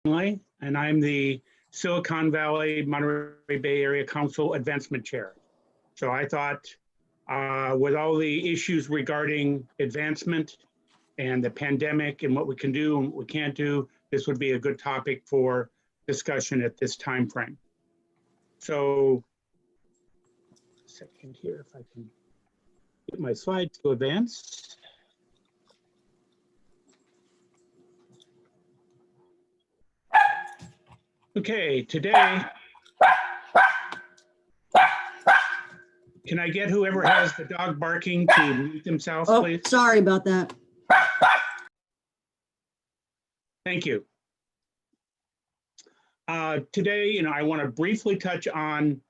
And I'm the Silicon Valley Monterey Bay Area Council Advancement Chair. So I thought with all the issues regarding advancement and the pandemic and what we can do and what we can't do, this would be a good topic for discussion at this time frame. So, a second here, if I can get my slides to advance. Okay, today, can I get whoever has the dog barking to mute themselves, please? Sorry about that. Thank you. Today, I want to briefly touch on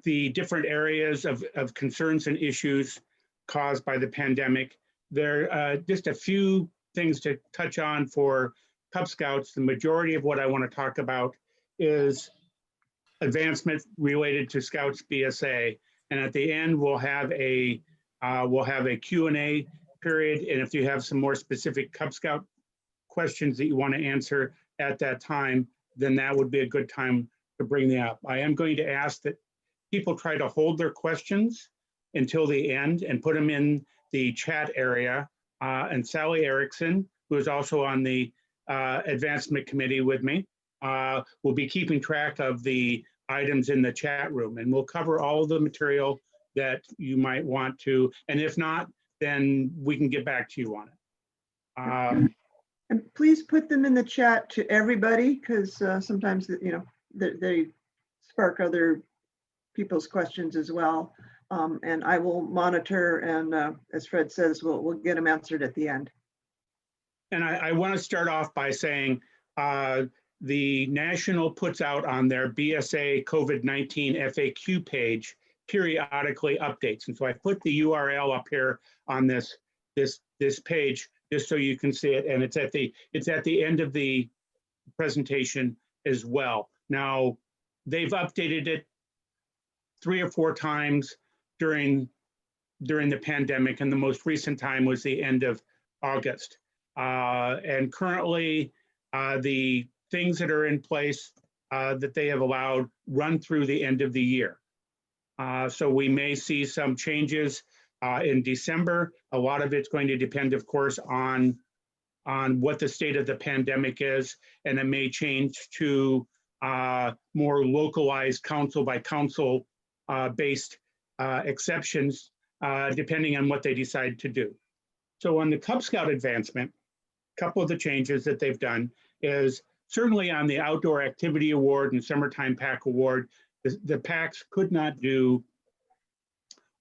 the different areas of concerns and issues caused by the pandemic. There are just a few things to touch on for Cub Scouts. The majority of what I want to talk about is advancement related to Scouts BSA. And at the end, we'll have a Q&A period. And if you have some more specific Cub Scout questions that you want to answer at that time, then that would be a good time to bring them up. I am going to ask that people try to hold their questions until the end and put them in the chat area. And Sally Erickson, who is also on the advancement committee with me, will be keeping track of the items in the chat room, and we'll cover all the material that you might want to. And if not, then we can get back to you on it. And please put them in the chat to everybody, because sometimes they spark other people's questions as well. And I will monitor, and as Fred says, we'll get them answered at the end. And I want to start off by saying the National puts out on their BSA COVID-19 FAQ page periodically updates. And so I put the URL up here on this page just so you can see it. And it's at the end of the presentation as well. Now, they've updated it 3 or 4 times during the pandemic, and the most recent time was the end of August. And currently, the things that are in place that they have allowed run through the end of the year. So we may see some changes in December. A lot of it's going to depend, of course, on what the state of the pandemic is, and it may change to more localized council by council based exceptions, depending on what they decide to do. So on the Cub Scout advancement, a couple of the changes that they've done is certainly on the Outdoor Activity Award and Summertime Pack Award, the packs could not do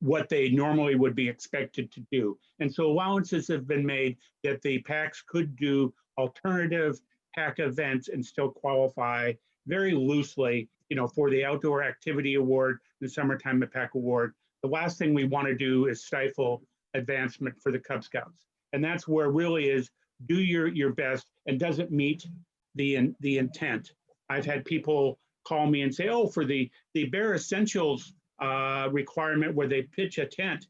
what they normally would be expected to do. And so allowances have been made that the packs could do alternative pack events and still qualify very loosely, for the Outdoor Activity Award, the Summertime Pack Award. The last thing we want to do is stifle advancement for the Cub Scouts. And that's where really is do your best, and does it meet the intent. I've had people call me and say, oh, for the bare essentials requirement where they pitch a tent,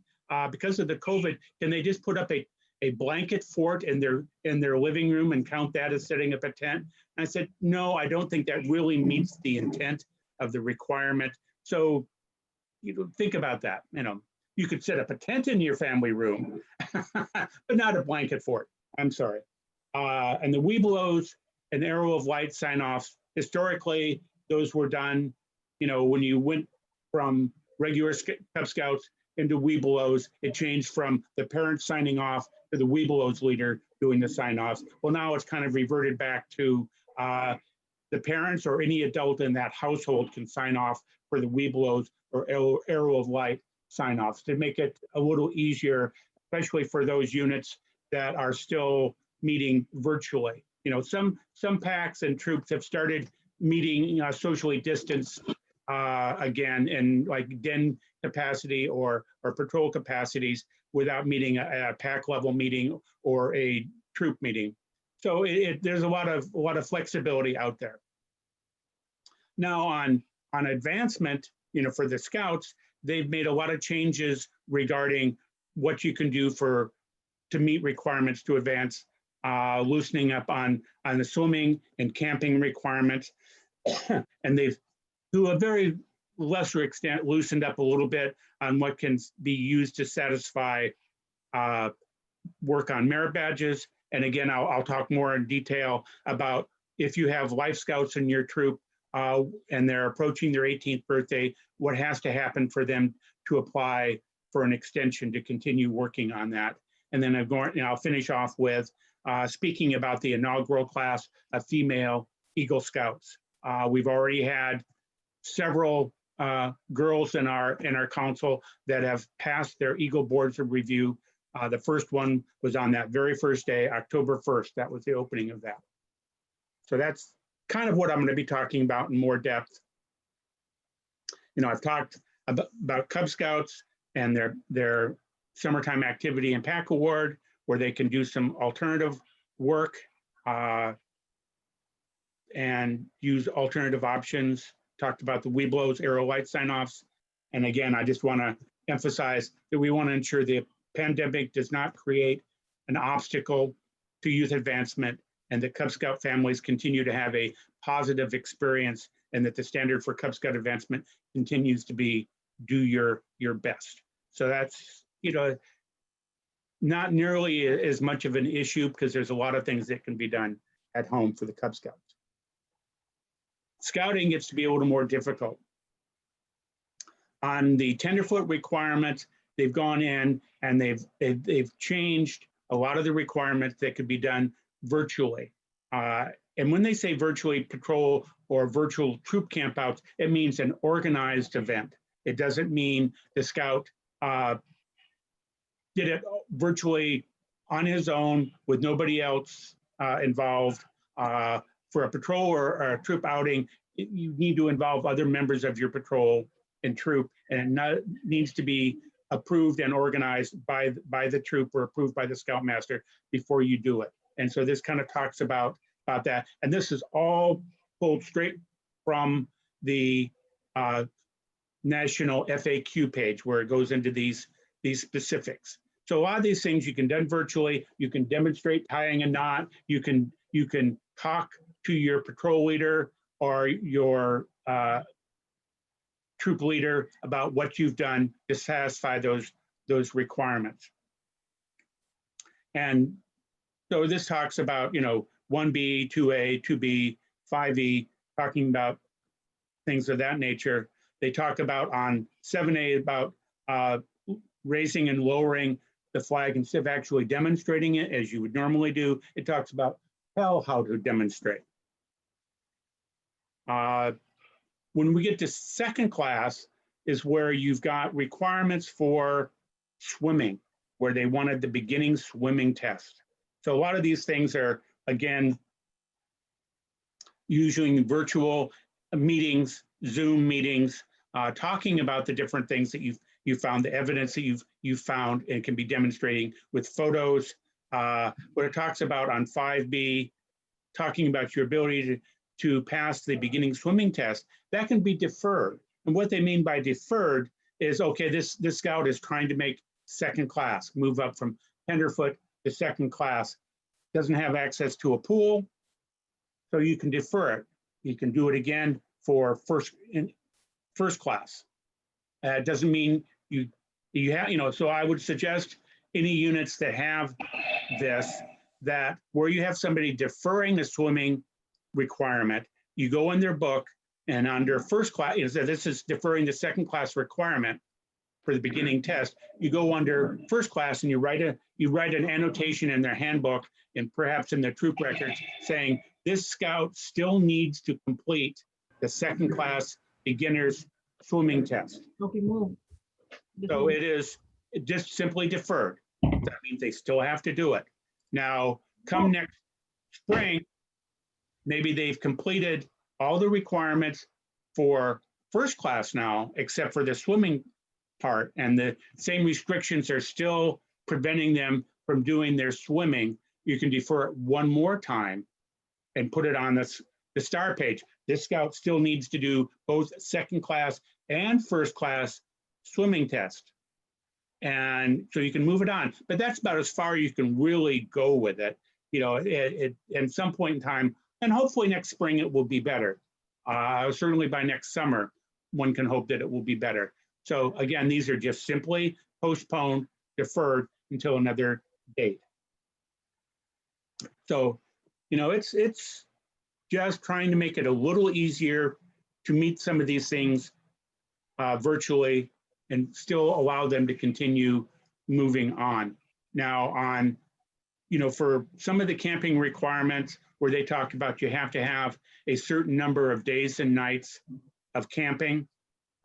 because of the COVID, can they just put up a blanket fort in their living room and count that as setting up a tent? And I said, no, I don't think that really meets the intent of the requirement. So think about that. You could set up a tent in your family room, but not a blanket fort. I'm sorry. And the Webelos and Arrow of Light sign-offs, historically, those were done, when you went from regular Cub Scouts into Webelos, it changed from the parents signing off to the Webelos leader doing the sign-offs. Well, now it's kind of reverted back to the parents or any adult in that household can sign off for the Webelos or Arrow of Light sign-offs to make it a little easier, especially for those units that are still meeting virtually. Some packs and troops have started meeting socially distanced again in like den capacity or patrol capacities without meeting a pack level meeting or a troop meeting. So there's a lot of flexibility out there. Now on advancement, for the Scouts, they've made a lot of changes regarding what you can do to meet requirements to advance loosening up on the swimming and camping requirements. And they've, to a very lesser extent, loosened up a little bit on what can be used to satisfy work on merit badges. And again, I'll talk more in detail about if you have Life Scouts in your troop and they're approaching their 18th birthday, what has to happen for them to apply for an extension to continue working on that. And then I'll finish off with speaking about the inaugural class of female Eagle Scouts. We've already had several girls in our council that have passed their Eagle boards of review. The first one was on that very first day, October 1st. That was the opening of that. So that's kind of what I'm going to be talking about in more depth. You know, I've talked about Cub Scouts and their summertime activity and pack award, where they can do some alternative work and use alternative options. Talked about the Webelos aero light sign-offs. And again, I just want to emphasize that we want to ensure the pandemic does not create an obstacle to youth advancement, and that Cub Scout families continue to have a positive experience, and that the standard for Cub Scout advancement continues to be do your best. So that's, you know, not nearly as much of an issue because there's a lot of things that can be done at home for the Cub Scouts. Scouting gets to be a little more difficult. On the tenderfoot requirements, they've gone in and they've changed a lot of the requirements that could be done virtually. And when they say virtually patrol or virtual troop campouts, it means an organized event. It doesn't mean the scout did it virtually on his own with nobody else involved. For a patrol or a troop outing, you need to involve other members of your patrol and troop, and it needs to be approved and organized by the troop or approved by the scoutmaster before you do it. And so this kind of talks about that. And this is all pulled straight from the national FAQ page, where it goes into these specifics. So a lot of these things you can do virtually. You can demonstrate tying a knot. You can talk to your patrol leader or your troop leader about what you've done to satisfy those requirements. And so this talks about, you know, 1B, 2A, 2B, 5E, talking about things of that nature. They talk about on 7A about raising and lowering the flag instead of actually demonstrating it as you would normally do. It talks about how to demonstrate. When we get to second class is where you've got requirements for swimming, where they wanted the beginning swimming test. So a lot of these things are, again, using virtual meetings, Zoom meetings, talking about the different things that you've found, the evidence that you've found and can be demonstrating with photos. What it talks about on 5B, talking about your ability to pass the beginning swimming test, that can be deferred. And what they mean by deferred is, okay, this scout is trying to make second class, move up from tenderfoot to second class, doesn't have access to a pool, so you can defer it. You can do it again for first class. It doesn't mean you have, you know, so I would suggest any units that have this, that where you have somebody deferring a swimming requirement, you go in their book and under first class, you know, this is deferring the second class requirement for the beginning test. You go under first class and you write an annotation in their handbook and perhaps in their troop records saying this scout still needs to complete the second class beginner's swimming test. Okay, move. So it is just simply deferred. That means they still have to do it. Now, come next spring, maybe they've completed all the requirements for first class now, except for the swimming part, and the same restrictions are still preventing them from doing their swimming. You can defer it one more time and put it on the star page. This scout still needs to do both second class and first class swimming test. And so you can move it on, but that's about as far you can really go with it. at some point in time, and hopefully next spring it will be better. Certainly by next summer, one can hope that it will be better. So again, these are just simply postponed, deferred until another date. So, it's just trying to make it a little easier to meet some of these things virtually and still allow them to continue moving on. Now for some of the camping requirements where they talked about you have to have a certain number of days and nights of camping,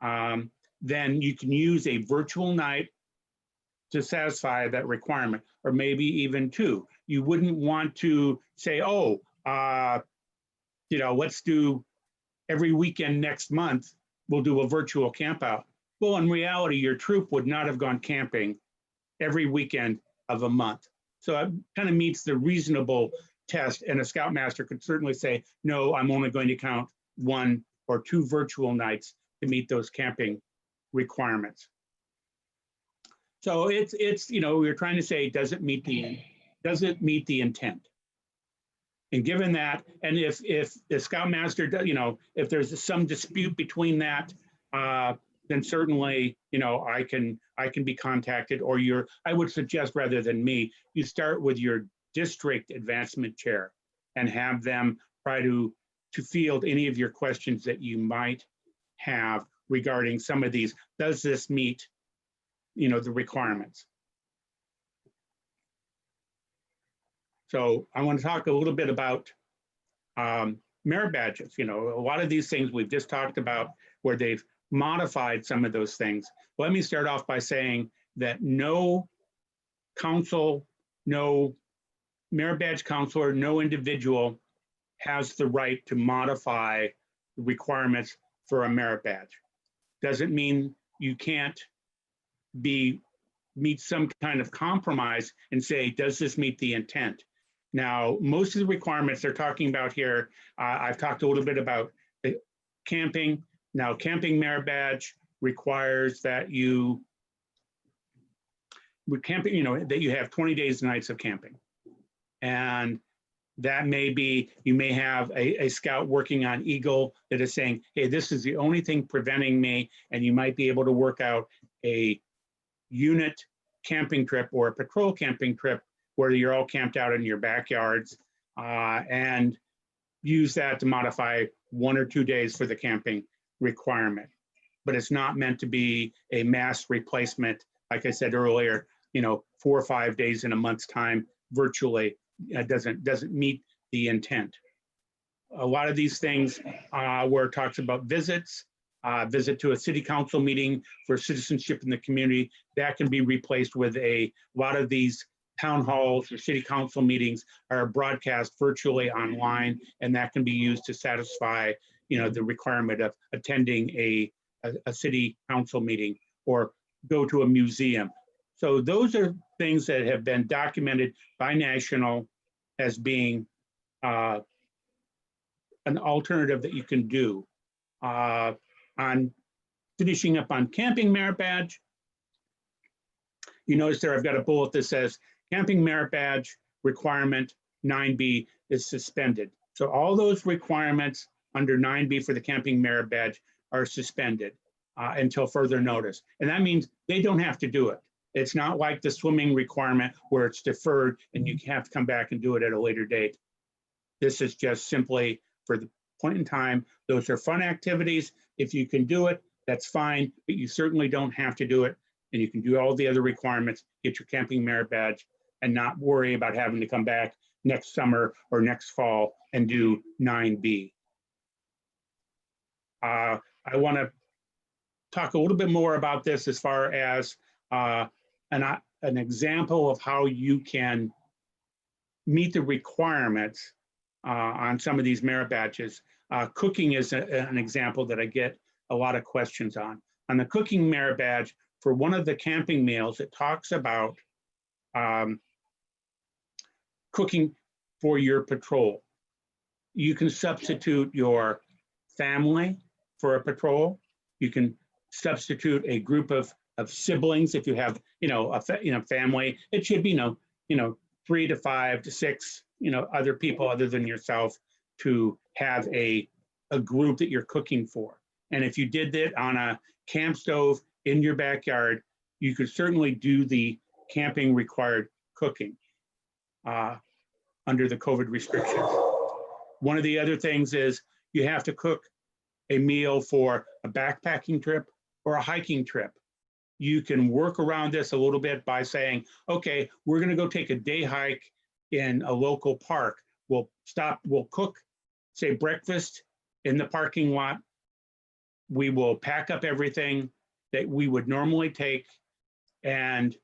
then you can use a virtual night to satisfy that requirement, or maybe even two. You wouldn't want to say, let's do every weekend next month, we'll do a virtual camp out. Well, in reality, your troop would not have gone camping every weekend of a month. So it kind of meets the reasonable test, and a Scoutmaster could certainly say, no, I'm only going to count 1 or 2 virtual nights to meet those camping requirements. So it's we're trying to say, does it meet the intent? And given that, and if the Scoutmaster, if there's some dispute between that, then certainly, I can be contacted, or I would suggest, rather than me, you start with your district advancement chair and have them try to field any of your questions that you might have regarding some of these. Does this meet, the requirements? So I want to talk a little bit about merit badges. A lot of these things we've just talked about where they've modified some of those things. Let me start off by saying that no council, no merit badge counselor, no individual has the right to modify the requirements for a merit badge. Doesn't mean you can't meet some kind of compromise and say, does this meet the intent? Now, most of the requirements they're talking about here, I've talked a little bit about the camping. Now, camping merit badge requires that that you have 20 days and nights of camping. And that may be, you may have a scout working on Eagle that is saying, hey, this is the only thing preventing me, and you might be able to work out a unit camping trip or a patrol camping trip where you're all camped out in your backyards, and use that to modify 1 or 2 days for the camping requirement. But it's not meant to be a mass replacement, like I said earlier, 4 or 5 days in a month's time virtually. It doesn't meet the intent. A lot of these things where it talks about visits, visit to a city council meeting for citizenship in the community, that can be replaced with a lot of these town halls or city council meetings are broadcast virtually online, and that can be used to satisfy the requirement of attending a city council meeting or go to a museum. So those are things that have been documented by National as being an alternative that you can do. On finishing up on camping merit badge, you notice there I've got a bullet that says camping merit badge requirement 9B is suspended. So all those requirements under 9B for the camping merit badge are suspended until further notice. And that means they don't have to do it. It's not like the swimming requirement where it's deferred and you have to come back and do it at a later date. This is just simply for the point in time. Those are fun activities. If you can do it, that's fine, but you certainly don't have to do it. And you can do all the other requirements, get your camping merit badge, and not worry about having to come back next summer or next fall and do 9B. I want to talk a little bit more about this as far as an example of how you can meet the requirements on some of these merit badges. Cooking is an example that I get a lot of questions on. On the cooking merit badge, for one of the camping meals, it talks about cooking for your patrol. You can substitute your family for a patrol. You can substitute a group of siblings if you have, a family. It should be, 3 to 5 to 6, other people other than yourself to have a group that you're cooking for. And if you did that on a camp stove in your backyard, you could certainly do the camping required cooking under the COVID restrictions. One of the other things is you have to cook a meal for a backpacking trip or a hiking trip. You can work around this a little bit by saying, okay, we're going to go take a day hike in a local park. We'll stop, we'll cook, say, breakfast in the parking lot. We will pack up everything that we would normally take. And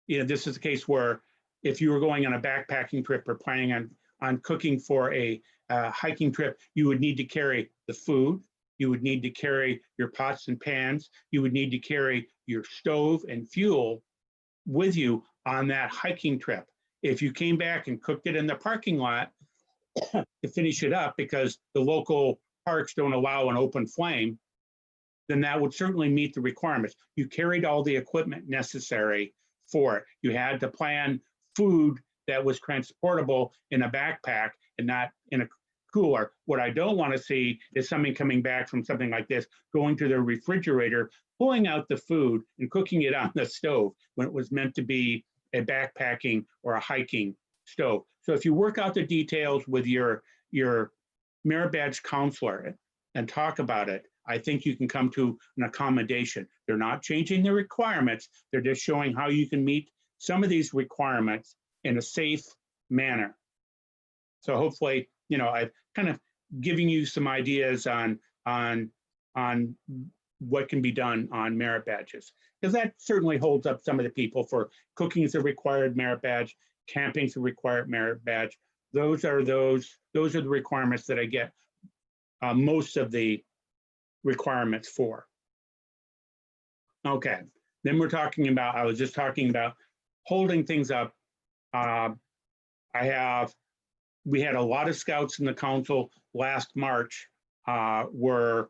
this is a case where if you were going on a backpacking trip or planning on cooking for a hiking trip, you would need to carry the food. You would need to carry your pots and pans. You would need to carry your stove and fuel with you on that hiking trip. If you came back and cooked it in the parking lot to finish it up because the local parks don't allow an open flame, then that would certainly meet the requirements. You carried all the equipment necessary for it. You had to plan food that was transportable in a backpack and not in a cooler. What I don't want to see is somebody coming back from something like this, going to their refrigerator, pulling out the food and cooking it on the stove when it was meant to be a backpacking or a hiking stove. So if you work out the details with your merit badge counselor and talk about it, I think you can come to an accommodation. They're not changing the requirements. They're just showing how you can meet some of these requirements in a safe manner. So hopefully, I've kind of giving you some ideas on what can be done on merit badges, because that certainly holds up some of the people. For cooking is a required merit badge, camping is a required merit badge. Those are the requirements that I get most of the requirements for. Okay, then we're talking about, I was just talking about holding things up. We had a lot of scouts in the council last March were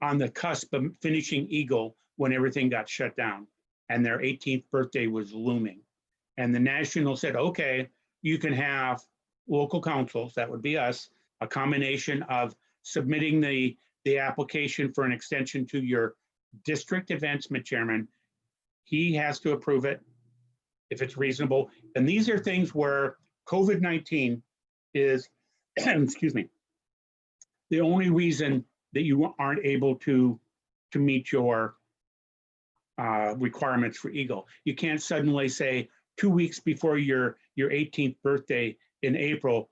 on the cusp of finishing Eagle when everything got shut down and their 18th birthday was looming. And the National said, okay, you can have local councils, that would be us, a combination of submitting the application for an extension to your district advancement chairman. He has to approve it if it's reasonable. And these are things where COVID-19 is, excuse me, the only reason that you aren't able to meet your requirements for Eagle. You can't suddenly say 2 weeks before your 18th birthday in April,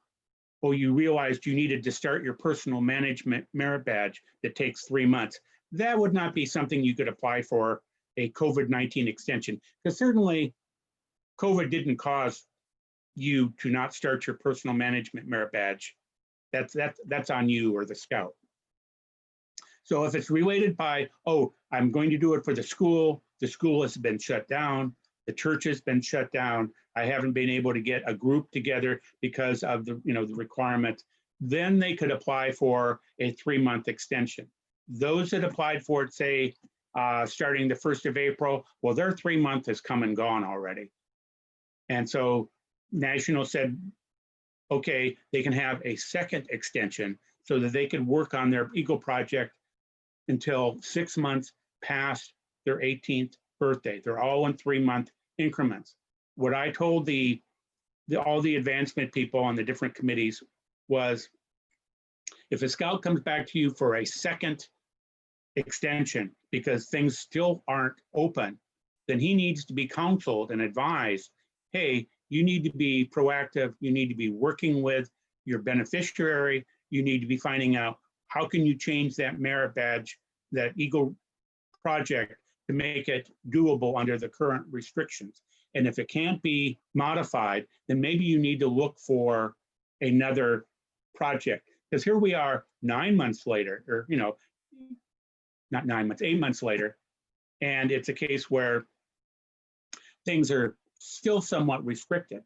oh, you realized you needed to start your personal management merit badge that takes 3 months. That would not be something you could apply for a COVID-19 extension, because certainly COVID didn't cause you to not start your personal management merit badge. That's on you or the scout. So if it's related by, oh, I'm going to do it for the school has been shut down, the church has been shut down, I haven't been able to get a group together because of the requirement, then they could apply for a 3-month extension. Those that applied for it, say, starting the 1st of April, well, their 3 month has come and gone already. And so National said, okay, they can have a second extension so that they can work on their Eagle project until 6 months past their 18th birthday. They're all in 3-month increments. What I told all the advancement people on the different committees was, if a scout comes back to you for a second extension because things still aren't open, then he needs to be counseled and advised, hey, you need to be proactive, you need to be working with your beneficiary, you need to be finding out how can you change that merit badge, that Eagle project, to make it doable under the current restrictions. And if it can't be modified, then maybe you need to look for another project. Because here we are 9 months later, or not 9 months, 8 months later, and it's a case where things are still somewhat restricted.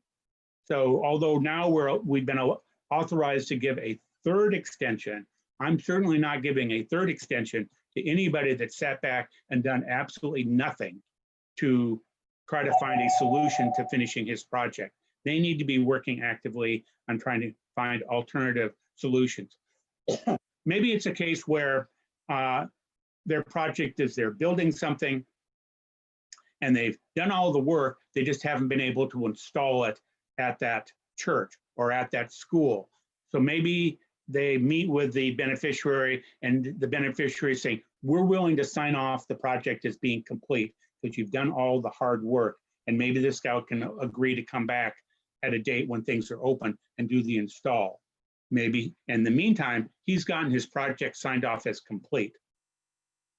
So although now we've been authorized to give a third extension, I'm certainly not giving a third extension to anybody that sat back and done absolutely nothing to try to find a solution to finishing his project. They need to be working actively on trying to find alternative solutions. Maybe it's a case where their project is they're building something and they've done all the work, they just haven't been able to install it at that church or at that school. So maybe they meet with the beneficiary and the beneficiary is saying, we're willing to sign off the project as being complete because you've done all the hard work. And maybe the scout can agree to come back at a date when things are open and do the install. Maybe in the meantime, he's gotten his project signed off as complete.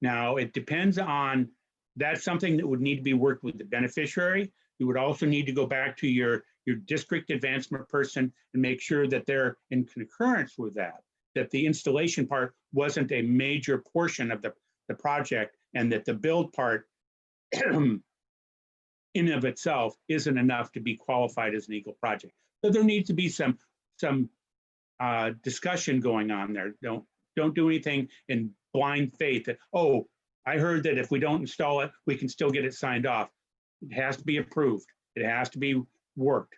Now, it depends on, that's something that would need to be worked with the beneficiary. You would also need to go back to your district advancement person and make sure that they're in concurrence with that the installation part wasn't a major portion of the project, and that the build part in and of itself isn't enough to be qualified as an Eagle project. So there needs to be some discussion going on there. Don't do anything in blind faith that, oh, I heard that if we don't install it, we can still get it signed off. It has to be approved. It has to be worked.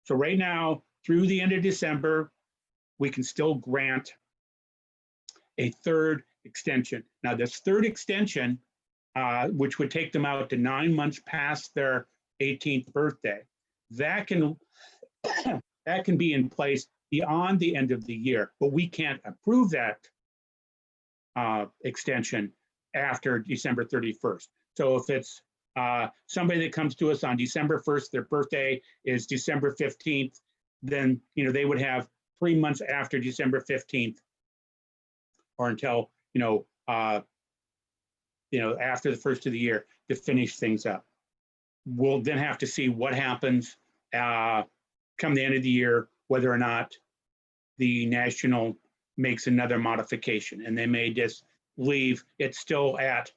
So right now, through the end of December, we can still grant a third extension. Now, this third extension, which would take them out to 9 months past their 18th birthday, that can be in place beyond the end of the year, but we can't approve that extension after December 31st. So if it's somebody that comes to us on December 1st, their birthday is December 15th, then they would have 3 months after December 15th, or until after the first of the year to finish things up. We'll then have to see what happens come the end of the year, whether or not the National makes another modification, and they may just leave it still at,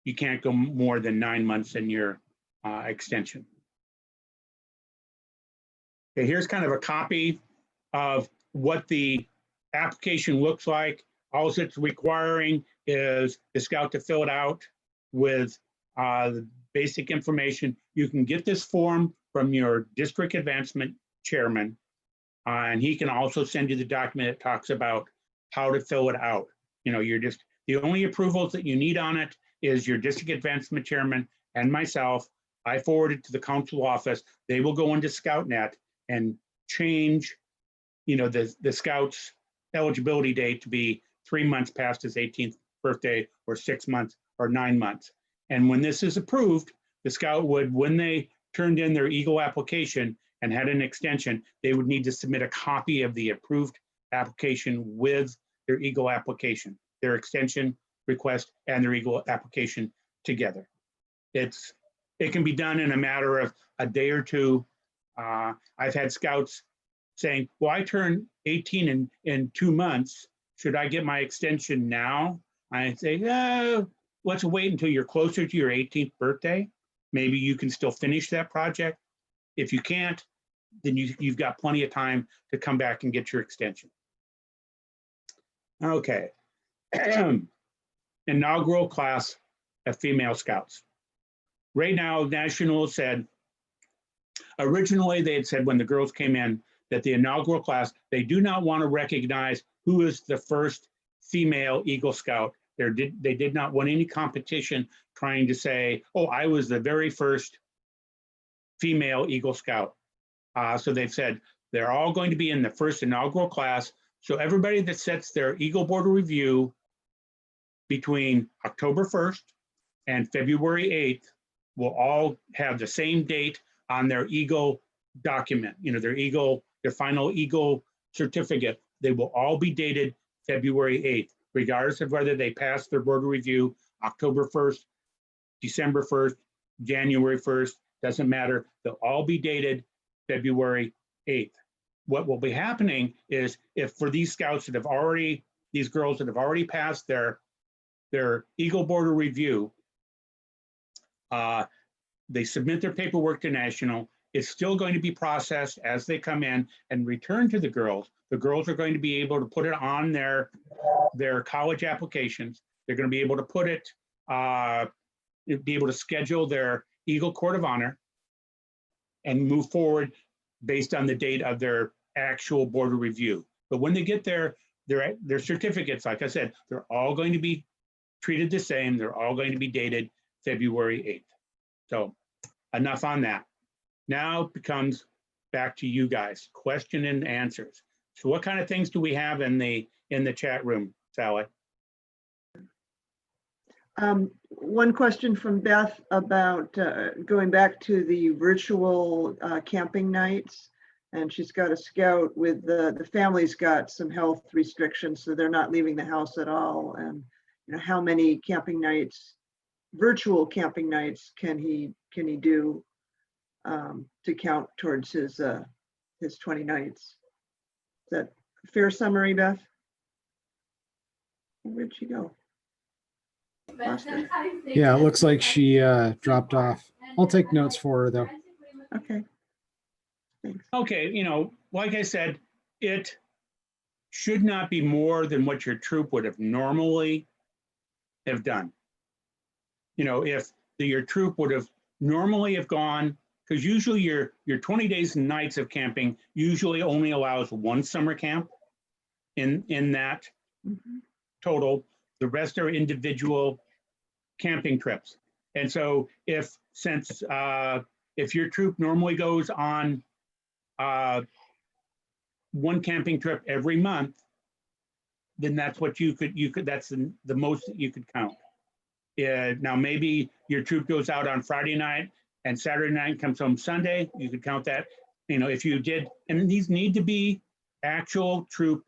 you can't go more than 9 months in your extension. Okay, here's kind of a copy of what the application looks like. All it's requiring is the scout to fill it out with the basic information. You can get this form from your district advancement chairman, and he can also send you the document that talks about how to fill it out. The only approvals that you need on it is your district advancement chairman and myself. I forward it to the council office. They will go into ScoutNet and change, the scout's eligibility date to be 3 months past his 18th birthday, or 6 months, or 9 months. And when this is approved, the scout would, when they turned in their Eagle application and had an extension, they would need to submit a copy of the approved application with their Eagle application, their extension request and their Eagle application together. It can be done in a matter of a day or two. I've had scouts saying, well, I turned 18 in 2 months. Should I get my extension now? I say, let's wait until you're closer to your 18th birthday. Maybe you can still finish that project. If you can't, then you've got plenty of time to come back and get your extension. Okay. Inaugural class of female scouts. Right now, National said, originally they had said when the girls came in that the inaugural class, they do not want to recognize who is the first female Eagle Scout. They did not want any competition trying to say, oh, I was the very first female Eagle Scout. So they've said they're all going to be in the first inaugural class. So everybody that sets their Eagle Board of Review between October 1st and February 8th will all have the same date on their Eagle document, their final Eagle certificate. They will all be dated February 8th, regardless of whether they pass their board of review October 1st, December 1st, January 1st, doesn't matter. They'll all be dated February 8th. What will be happening is, if for these scouts that have already, these girls that have already passed their Eagle Board of Review, they submit their paperwork to National. It's still going to be processed as they come in and return to the girls. The girls are going to be able to put it on their college applications. They're going to be able to put it, be able to schedule their Eagle Court of Honor and move forward based on the date of their actual board of review. But when they get their certificates, like I said, they're all going to be treated the same. They're all going to be dated February 8th. So enough on that. Now it becomes back to you guys, question and answers. So what kind of things do we have in the chat room, Sally? One question from Beth about going back to the virtual camping nights. And she's got a scout with the family's got some health restrictions, so they're not leaving the house at all. And you know, how many camping nights, virtual camping nights, can he do to count towards his 20 nights? Is that a fair summary, Beth? Where'd she go? Lost her. Yeah, it looks like she dropped off. I'll take notes for her though. Okay. Thanks. Okay, you know, like I said, it should not be more than what your troop would have normally have done. You know, if your troop would have normally have gone, because usually your 20 days and nights of camping usually only allows one summer camp in that total. The rest are individual camping trips. And so if your troop normally goes on one camping trip every month, then that's what you could that's the most that you could count. Now maybe your troop goes out on Friday night and Saturday night comes home Sunday, you could count that. You know, if you did, and these need to be actual troop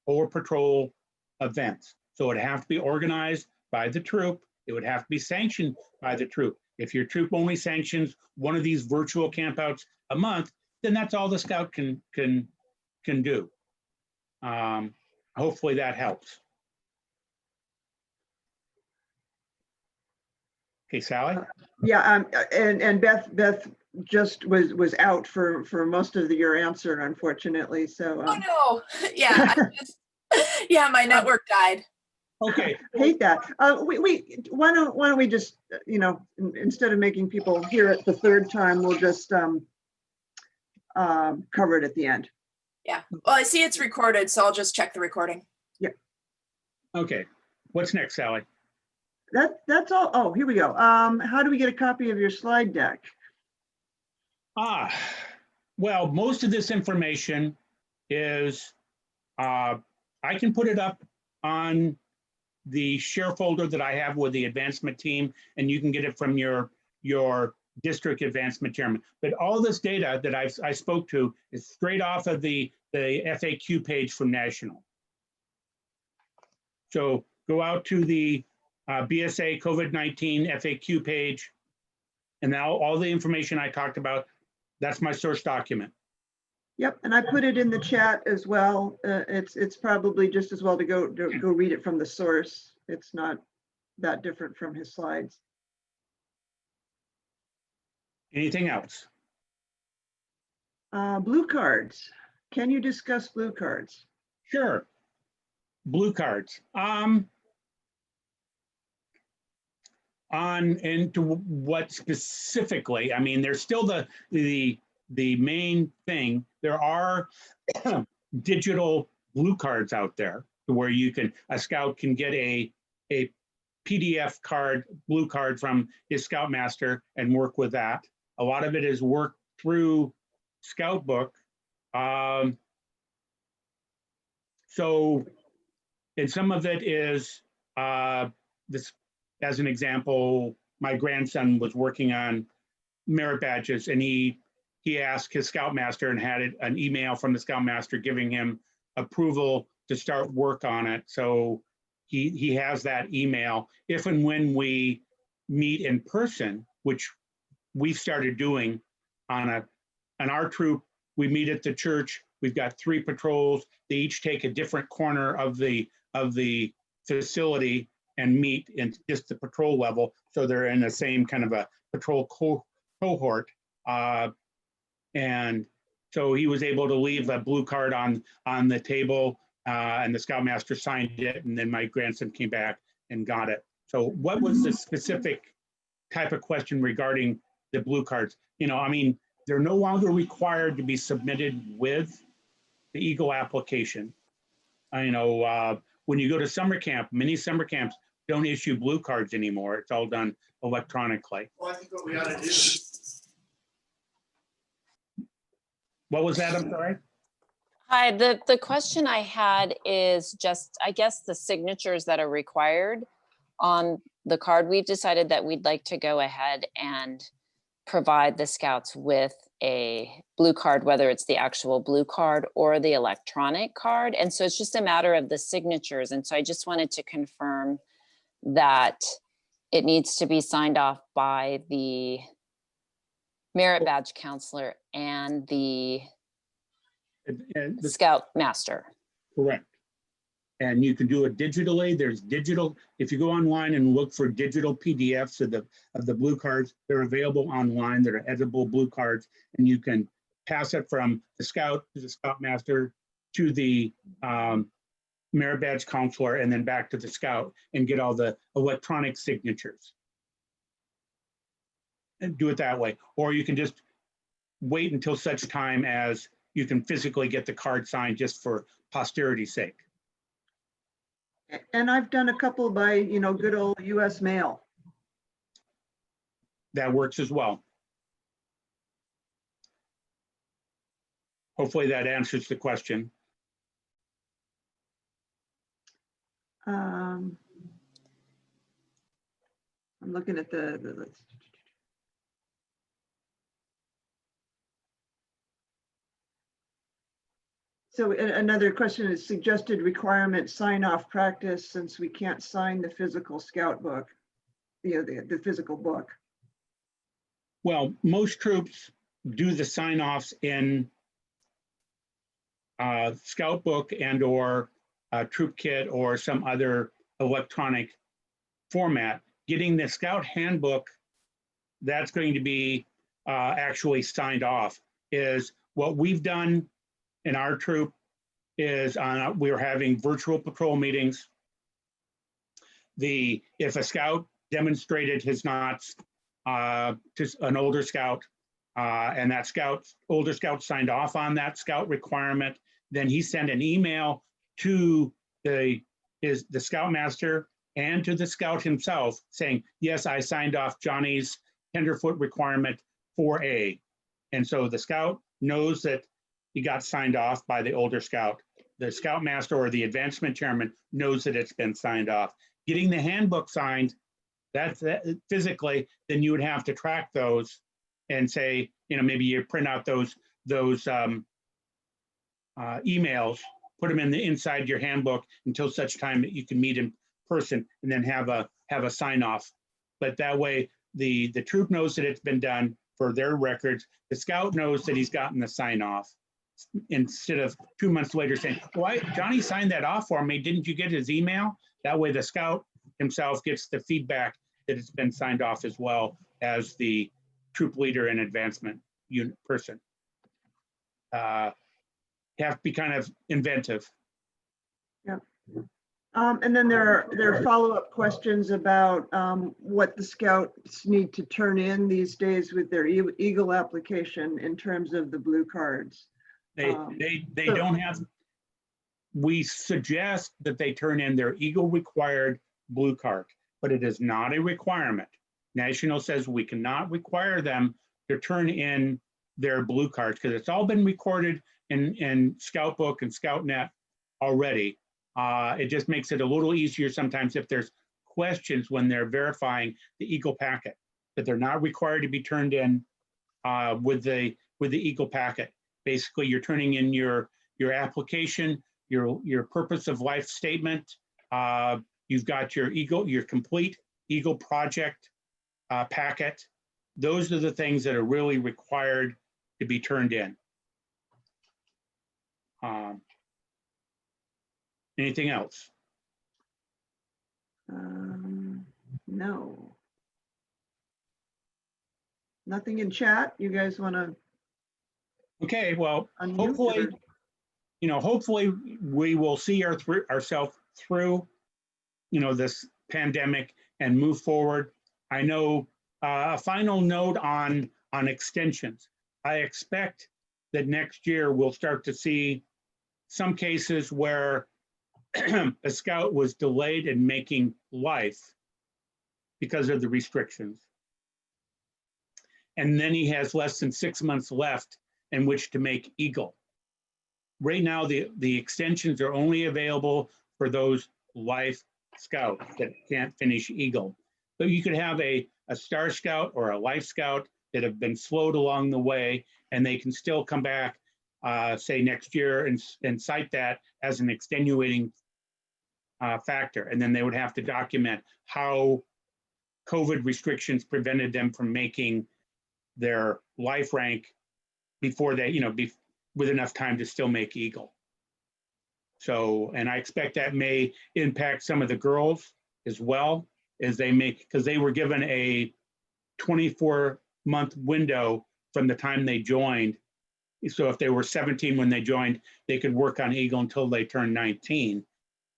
or patrol events. So it would have to be organized by the troop. It would have to be sanctioned by the troop. If your troop only sanctions one of these virtual campouts a month, then that's all the scout can do. Hopefully that helps. Okay, Sally? Yeah, and Beth just was out for most of your answer, unfortunately. So oh no, yeah, yeah, my network died. Okay. hate that. Why don't we just, you know, instead of making people hear it the third time, we'll just cover it at the end. Yeah, well, I see it's recorded, so I'll just check the recording. Okay. What's next, Sally? That's all. Oh, here we go. How do we get a copy of your slide deck? Well, most of this information is, I can put it up on the share folder that I have with the advancement team, and you can get it from your district advancement chairman. But all this data that I spoke to is straight off of the FAQ page from National. So go out to the BSA COVID-19 FAQ page, and now all the information I talked about, that's my source document. Yep, and I put it in the chat as well. It's probably just as well to go read it from the source. It's not that different from his slides. Anything else? Blue cards. Can you discuss blue cards? Sure. Blue cards. On into what specifically? I mean, there's still the main thing. There are digital blue cards out there where a scout can get a PDF card, blue card from his Scoutmaster and work with that. A lot of it is worked through Scout Book. So, and some of it is this. As an example, my grandson was working on merit badges, and he asked his Scoutmaster and had an email from the Scoutmaster giving him approval to start work on it. So he has that email. If and when we meet in person, which we've started doing on our troop, we meet at the church. We've got 3 patrols. They each take a different corner of the facility and meet in just the patrol level, so they're in the same kind of a patrol cohort. And so he was able to leave a blue card on the table, and the Scoutmaster signed it, and then my grandson came back and got it. So what was the specific type of question regarding the blue cards. You know, I mean, they're no longer required to be submitted with the Eagle application. You know, when you go to summer camp, many summer camps don't issue blue cards anymore. It's all done electronically. Well, I think what we ought to do. What was that? I'm sorry. Hi, the question I had is just, I guess, the signatures that are required on the card. We've decided that we'd like to go ahead and provide the scouts with a blue card, whether it's the actual blue card or the electronic card. And so it's just a matter of the signatures. And so I just wanted to confirm that it needs to be signed off by the merit badge counselor and the And the scout master. Correct. And you can do it digitally. There's digital, if you go online and look for digital PDFs of the blue cards, they're available online. They're editable blue cards, and you can pass it from the scout to the scout master to the merit badge counselor and then back to the scout and get all the electronic signatures. And do it that way. Or you can just wait until such time as you can physically get the card signed just for posterity's sake. And I've done a couple by, you know, good old US mail. That works as well. Hopefully that answers the question. I'm looking at the list. So another question is suggested requirement sign off practice, since we can't sign the physical scout book, you know, the physical book. Well, most troops do the sign-offs in scout book and or troop kit or some other electronic format. Getting the scout handbook, that's going to be actually signed off. Is what we've done in our troop is we're having virtual patrol meetings. If a scout demonstrated his knots to an older scout, and that older scout signed off on that scout requirement, then he sent an email to the scoutmaster and to the scout himself saying, yes, I signed off Johnny's tenderfoot requirement 4A. And so the scout knows that he got signed off by the older scout. The scoutmaster or the advancement chairman knows that it's been signed off. Getting the handbook signed, that's physically, then you would have to track those and say, you know, maybe you print out those emails, put them inside your handbook until such time that you can meet in person and then have a sign off. But that way the troop knows that it's been done for their records. The scout knows that he's gotten the sign off, instead of 2 months later saying, why Johnny signed that off for me, didn't you get his email? That way the scout himself gets the feedback that it's been signed off, as well as the troop leader and advancement unit person. Have to be kind of inventive. Yeah. And then there are follow-up questions about what the scouts need to turn in these days with their Eagle application in terms of the blue cards. They don't have, we suggest that they turn in their Eagle required blue card, but it is not a requirement. National says we cannot require them to turn in their blue cards because it's all been recorded in Scout Book and ScoutNet already. It just makes it a little easier sometimes if there's questions when they're verifying the Eagle packet, but they're not required to be turned in with the Eagle packet. Basically, you're turning in your application, your purpose of life statement. You've got your complete Eagle project packet. Those are the things that are really required to be turned in. Anything else? No. Nothing in chat. You guys want to? Okay, well, Unmute hopefully, or- hopefully we will see ourselves through, this pandemic and move forward. I know A final note on extensions. I expect that next year we'll start to see some cases where a scout was delayed in making life because of the restrictions. And then he has less than 6 months left in which to make Eagle. Right now, the extensions are only available for those life scouts that can't finish Eagle. So you could have a Star Scout or a Life Scout that have been slowed along the way, and they can still come back, say next year, and cite that as an extenuating factor. And then they would have to document how COVID restrictions prevented them from making their life rank before they, with enough time to still make Eagle. So, and I expect that may impact some of the girls as well, as they make, because they were given a 24-month window from the time they joined. So if they were 17 when they joined, they could work on Eagle until they turned 19.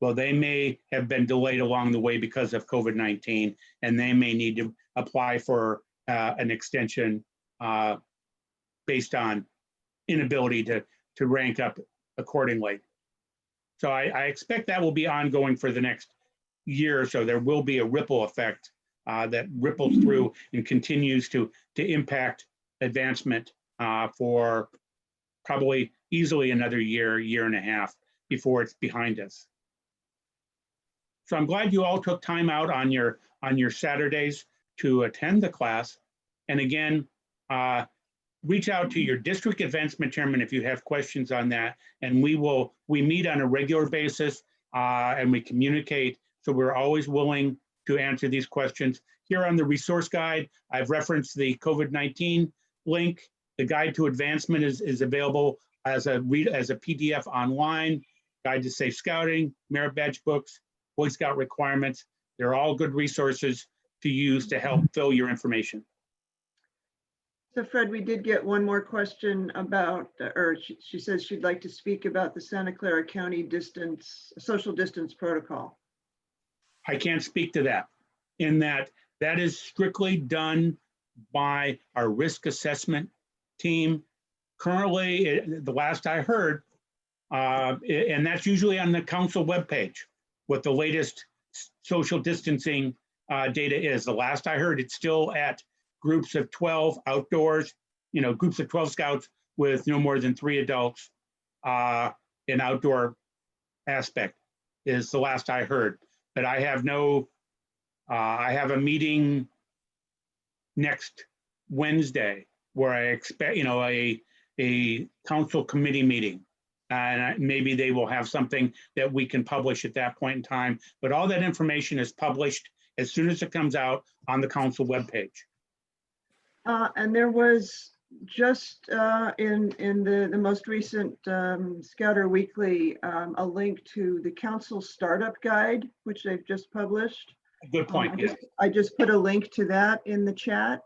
Well, they may have been delayed along the way because of COVID-19, and they may need to apply for an extension based on inability to rank up accordingly. So I expect that will be ongoing for the next year or so. There will be a ripple effect that ripples through and continues to impact advancement for probably easily another year and a half before it's behind us. So I'm glad you all took time out on your Saturdays to attend the class. And again, reach out to your district advancement chairman if you have questions on that. And we meet on a regular basis and we communicate. So we're always willing to answer these questions. Here on the resource guide, I've referenced the COVID-19 link. The guide to advancement is available as a PDF online. Guide to Safe Scouting, Merit Badge books, Boy Scout requirements. They're all good resources to use to help fill your information. So Fred, we did get one more question about, or she says she'd like to speak about the Santa Clara County social distance protocol. I can't speak to that, in that is strictly done by our risk assessment team. Currently, the last I heard, and that's usually on the council webpage, what the latest social distancing data is. The last I heard, it's still at groups of 12 outdoors, groups of 12 scouts with no more than 3 adults in outdoor aspect is the last I heard. But I have I have a meeting next Wednesday where I expect, a council committee meeting. And maybe they will have something that we can publish at that point in time. But all that information is published as soon as it comes out on the council webpage. And there was just in the most recent Scouter Weekly a link to the council startup guide, which they've just published. Good point. Yeah. I just put a link to that in the chat.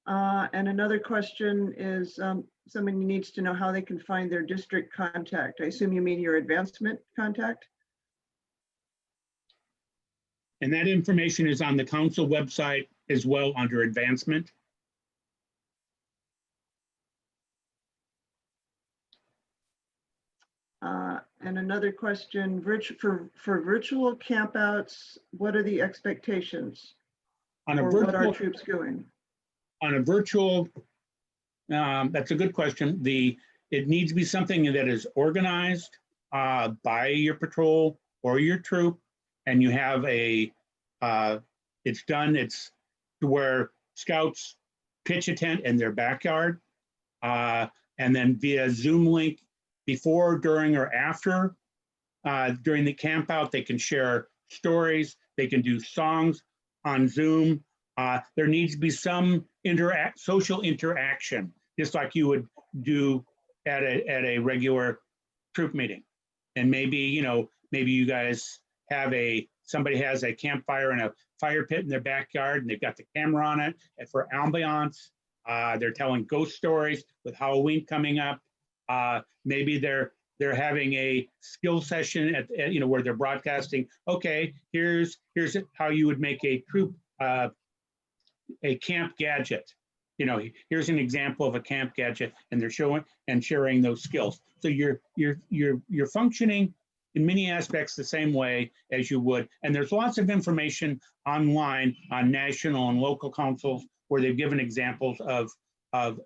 And another question is someone needs to know how they can find their district contact. I assume you mean your advancement contact? And that information is on the council website as well under advancement. And another question, for virtual campouts, what are the expectations? On a or virtual, what are troops doing? On a virtual, that's a good question. It needs to be something that is organized by your patrol or your troop, and you have it's to where scouts pitch a tent in their backyard, and then via Zoom link before, during, or after, during the camp out, they can share stories, they can do songs on Zoom. There needs to be some social interaction, just like you would do at a regular troop meeting. And maybe, maybe you guys have somebody has a campfire and a fire pit in their backyard and they've got the camera on it and for ambiance. They're telling ghost stories with Halloween coming up. Maybe they're having a skill session at where they're broadcasting. Okay, here's how you would make a troop a camp gadget. You know, here's an example of a camp gadget, and they're showing and sharing those skills. So you're functioning in many aspects the same way as you would. And there's lots of information online on national and local councils where they've given examples of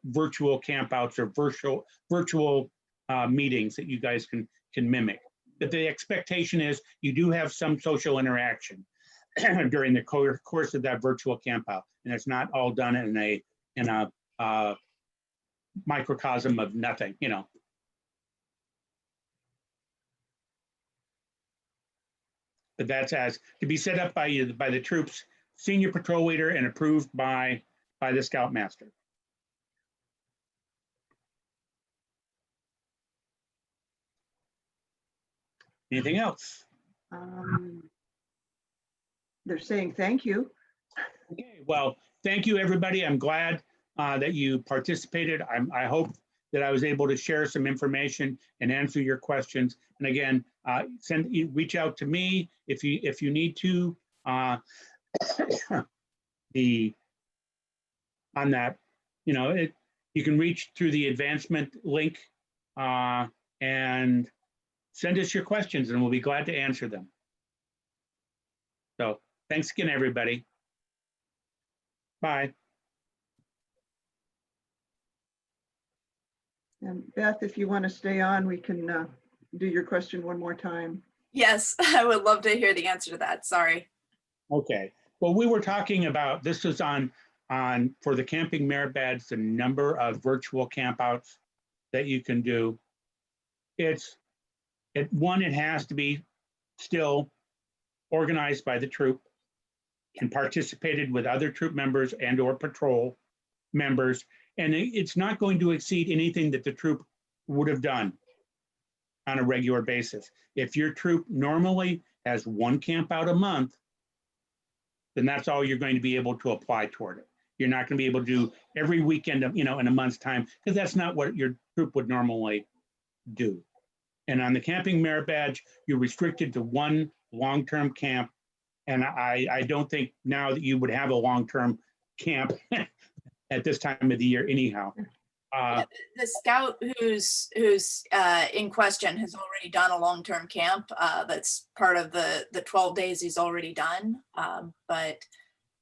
virtual campouts or virtual meetings that you guys can mimic. But the expectation is you do have some social interaction during the course of that virtual campout, and it's not all done in a microcosm of nothing, you know. But that's as to be set up by the troops, senior patrol leader, and approved by the scoutmaster. Anything else? They're saying thank you. Okay, well, thank you, everybody. I'm glad that you participated. I hope that I was able to share some information and answer your questions. And again, reach out to me if you need to. On that, you know, you can reach through the advancement link and send us your questions, and we'll be glad to answer them. So thanks again, everybody. Bye. And Beth, if you want to stay on, we can do your question one more time. Yes, I would love to hear the answer to that. Sorry. Okay. Well, we were talking about, this is on for the camping merit badge, the number of virtual campouts that you can do. It has to be still organized by the troop and participated with other troop members and or patrol members. And it's not going to exceed anything that the troop would have done on a regular basis. If your troop normally has one camp out a month, then that's all you're going to be able to apply toward it. You're not going to be able to do every weekend, you know, in a month's time, because that's not what your troop would normally do. And on the camping merit badge, you're restricted to one long-term camp. And I don't think now that you would have a long-term camp at this time of the year anyhow. The scout who's in question has already done a long-term camp. That's part of the 12 days he's already done. But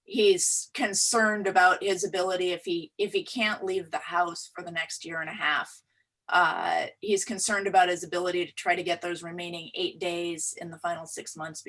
he's concerned about his ability if he can't leave the house for the next year and a half. He's concerned about his ability to try to get those remaining 8 days in the final 6 months